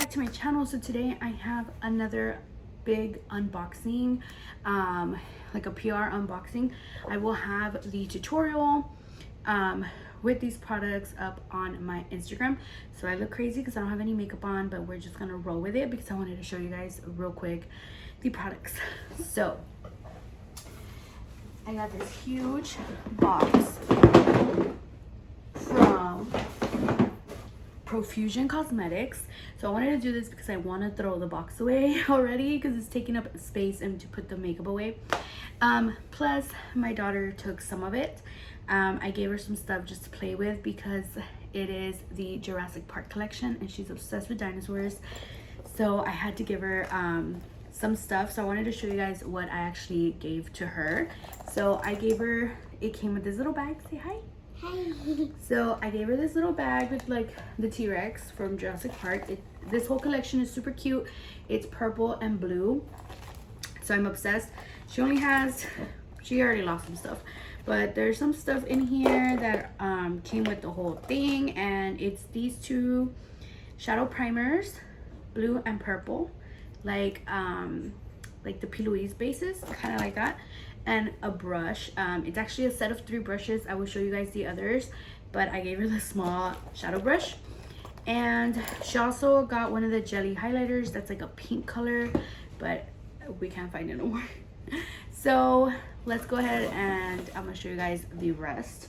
back to my channel. So today I have another big unboxing, like a PR unboxing. I will have the tutorial with these products up on my Instagram. So I look crazy because I don't have any makeup on, but we're just gonna roll with it because I wanted to show you guys real quick the products. So I got this huge box from Profusión Cosmetics. So I wanted to do this because I want to throw the box away already because it's taking up space and to put the makeup away. Plus my daughter took some of it. I gave her some stuff just to play with because it is the Jurassic Park collection and she's obsessed with dinosaurs. So I had to give her some stuff. So I wanted to show you guys what I actually gave to her. So I gave her, it came with this little bag. Say hi. Hi. So I gave her this little bag with like the T-Rex from Jurassic Park. This whole collection is super cute. It's purple and blue. So I'm obsessed. She already lost some stuff. But there's some stuff in here that came with the whole thing. And it's these two shadow primers, blue and purple. Like the P. Louise bases, kind of like that. And a brush. It's actually a set of 3 brushes. I will show you guys the others, but I gave her the small shadow brush. And she also got one of the jelly highlighters that's like a pink color, but we can't find it no more. So let's go ahead and I'm gonna show you guys the rest.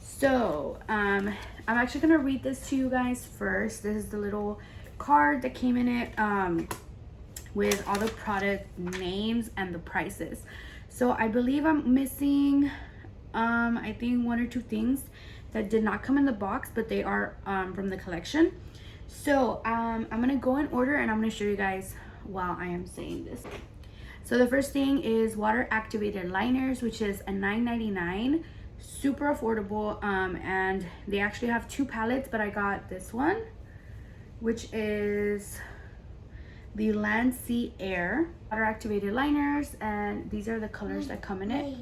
So I'm actually gonna read this to you guys first. This is the little card that came in it with all the product names and the prices. So I believe I'm missing, I think 1 or 2 things that did not come in the box, but they are from the collection. So I'm gonna go in order and I'm gonna show you guys while I am saying this. So the first thing is water activated liners, which is a $9.99, super affordable. And they actually have 2 palettes, but I got this one, which is the Land Sea Air water activated liners, and these are the colors that come in it.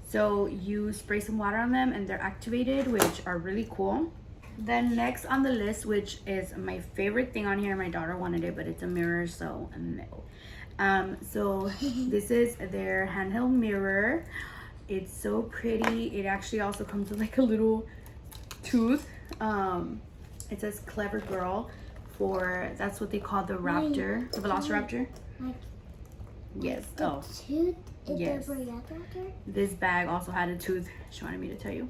So you spray some water on them and they're activated, which are really cool. Then next on the list, which is my favorite thing on here, my daughter wanted it, but it's a mirror, so no. So this is their handheld mirror. It's so pretty. It actually also comes with like a little tooth. It says clever girl. That's what they call the raptor, the velociraptor. Yes. Oh, yes. This bag also had a tooth. She wanted me to tell you.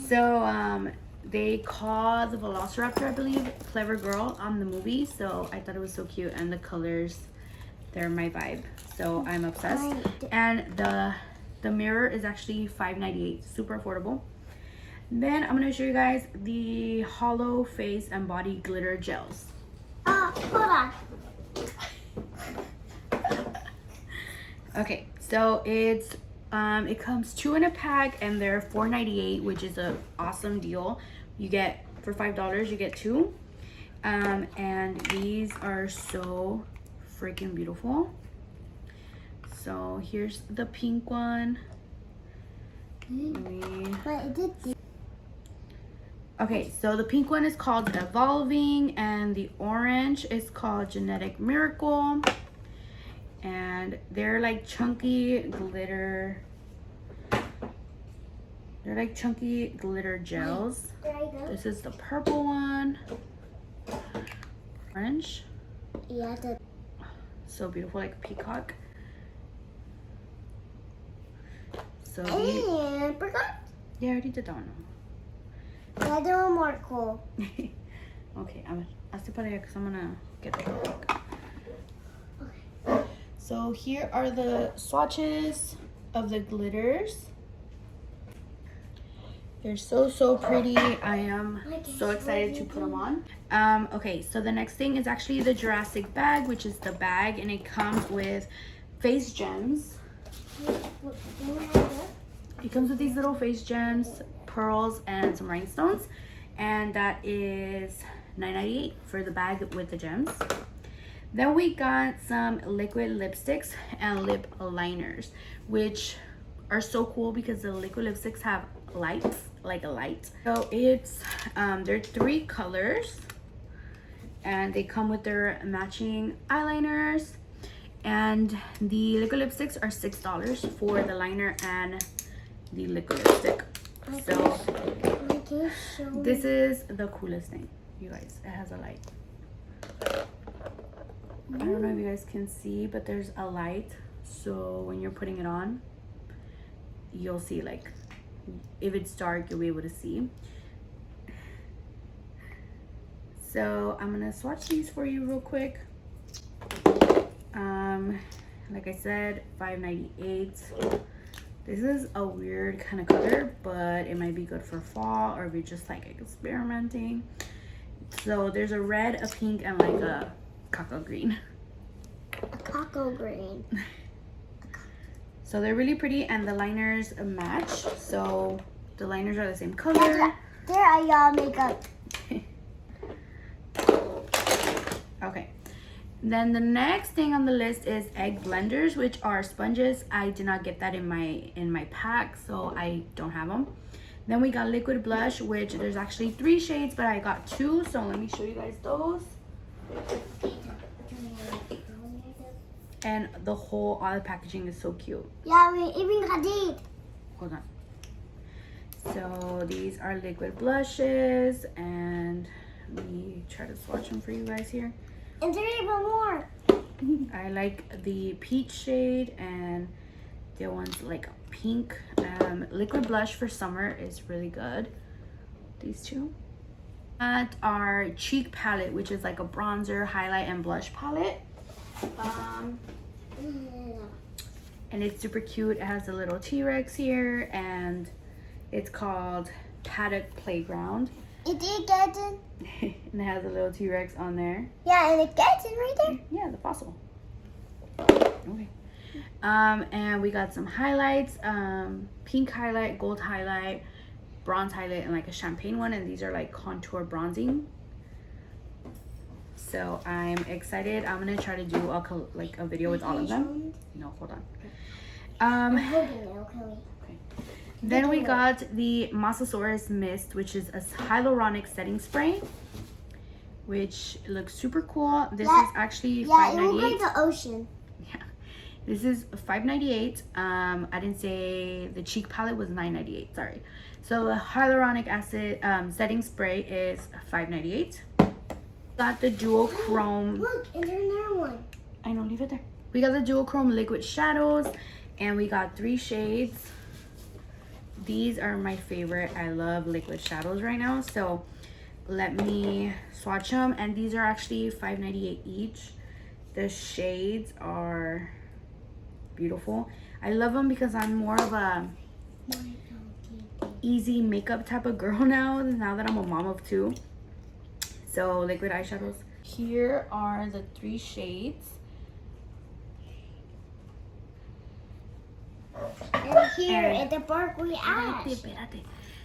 So they call the velociraptor, I believe, clever girl on the movie. So I thought it was so cute, and the colors, they're my vibe. So I'm obsessed. And the mirror is actually $5.98, super affordable. Then I'm gonna show you guys the Holo face and body glitter gels. Hold on. Okay, so it's it comes 2 in a pack and they're $4.98, which is an awesome deal. You get for $5 you get 2. And these are so freaking beautiful. So here's the pink one. Okay, so the pink one is called Evolving and the orange is called Genetic Miracle. And they're like chunky glitter. They're like chunky glitter gels. This is the purple one. Orange. Yeah, so beautiful, like a peacock. So and yeah, I already did that one. the other one more cool. Okay, I'll step out of here because I'm gonna get the book. Okay. So here are the swatches of the glitters. They're so pretty. I am so excited to put them on. Okay, so the next thing is actually the Jurassic Bag, which is the bag, and it comes with face gems. It comes with these little face gems, pearls, and some rhinestones, and that is $9.98 for the bag with the gems. Then we got some liquid lipsticks and lip liners, which are so cool because the liquid lipsticks have lights, like a light. So it's there are 3 colors, and they come with their matching eyeliners. And the liquid lipsticks are $6 for the liner and the liquid lipstick. So this is the coolest thing, you guys. It has a light. I don't know if you guys can see, but there's a light. So when you're putting it on, you'll see, like, if it's dark, you'll be able to see. So I'm gonna swatch these for you real quick. Like I said, $5.98. This is a weird kind of color, but it might be good for fall or if you're just like experimenting. So there's a red, a pink, and like a cocoa green. A cocoa green. So they're really pretty, and the liners match. So the liners are the same color. There are y'all makeup. Okay. Then the next thing on the list is egg blenders, which are sponges. I did not get that in my pack, so I don't have them. Then we got liquid blush, which there's actually 3 shades, but I got 2. So let me show you guys those. And all the packaging is so cute. Yeah, we even got it. Hold on. So these are liquid blushes, and let me try to swatch them for you guys here. And there's even more. I like the peach shade, and the one's like pink. Liquid blush for summer is really good. These two. At our cheek palette, which is like a bronzer, highlight, and blush palette. And it's super cute. It has a little T-Rex here, and it's called Paddock Playground. It did get it. And it has a little T-Rex on there. Yeah, and it gets it right there. Yeah, the fossil. Okay. And we got some highlights, pink highlight, gold highlight, bronze highlight, and like a champagne one. And these are like contour bronzing. So I'm excited. I'm gonna try to do a video with all of them. No, hold on. I'm holding it, okay? Then we got the Masosaurus Mist, which is a hyaluronic setting spray, which looks super cool. This is actually $5.98. Yeah, it looks like the ocean. Yeah, this is $5.98. I didn't say the cheek palette was $9.98. Sorry. So the hyaluronic acid setting spray is $5.98. Got the duochrome. Look, and there's another one. I know, leave it there. We got the duochrome liquid shadows, and we got 3 shades. These are my favorite. I love liquid shadows right now. So let me swatch them. And these are actually $5.98 each. The shades are beautiful. I love them because I'm more of a easy makeup type of girl now that I'm a mom of 2. So liquid eyeshadows. Here are the 3 shades. And here at the Barkley Ash.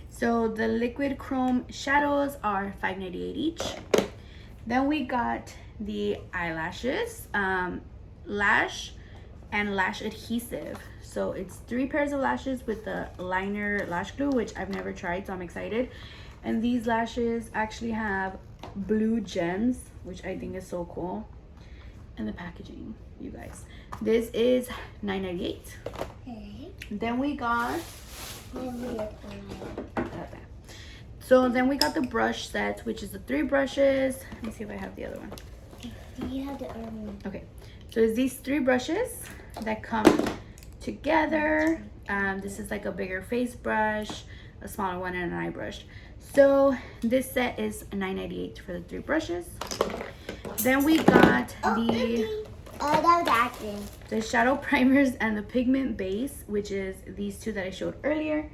So the liquid chrome shadows are $5.98 each. Then we got the eyelashes, lash and lash adhesive. So it's 3 pairs of lashes with the liner lash glue, which I've never tried, so I'm excited. And these lashes actually have blue gems, which I think is so cool. And the packaging, you guys. This is $9.98. Okay. Then we got Okay. so then we got the brush set, which is the 3 brushes. Let me see if I have the other one. Do you have the other one? Okay, so it's these 3 brushes that come together. This is like a bigger face brush, a smaller one, and an eye brush. So this set is $9.98 for the 3 brushes. Then we got the shadow primers and the pigment base, which is these 2 that I showed earlier,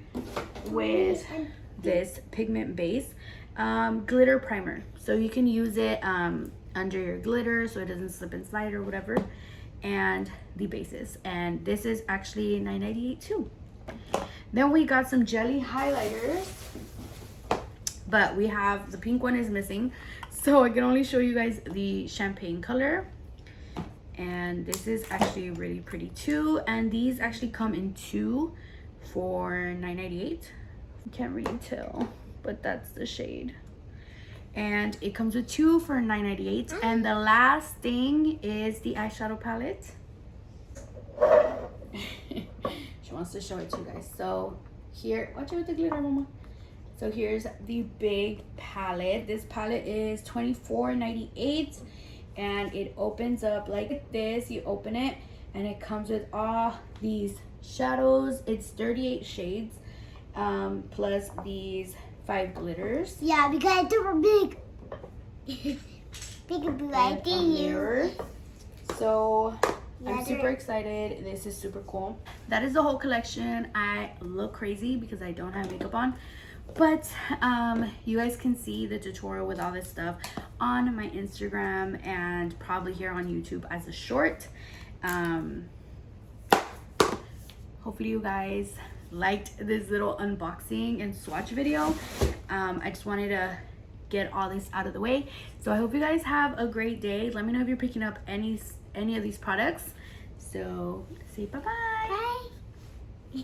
with this pigment base, glitter primer. So you can use it under your glitter so it doesn't slip and slide or whatever, and the bases. And this is actually $9.98 too. Then we got some jelly highlighters, but we have the pink one is missing, so I can only show you guys the champagne color. And this is actually really pretty too, and these actually come in 2 for $9.98. You can't really tell, but that's the shade. and it comes with 2 for $9.98. And the last thing is the eyeshadow palette. She wants to show it to you guys. So here, watch it with the glitter, mama. So here's the big palette. This palette is $24.98, and it opens up like this. You open it and it comes with all these shadows. It's 38 shades plus these 5 glitters. Yeah, because they were big. Big and blue. I And a mirror. So I'm Yeah, super excited. This is super cool. That is the whole collection. I look crazy because I don't have makeup on, but you guys can see the tutorial with all this stuff on my Instagram and probably here on YouTube as a short. Hopefully you guys liked this little unboxing and swatch video. I just wanted to get all this out of the way. So I hope you guys have a great day. Let me know if you're picking up any of these products. So say bye-bye. Bye.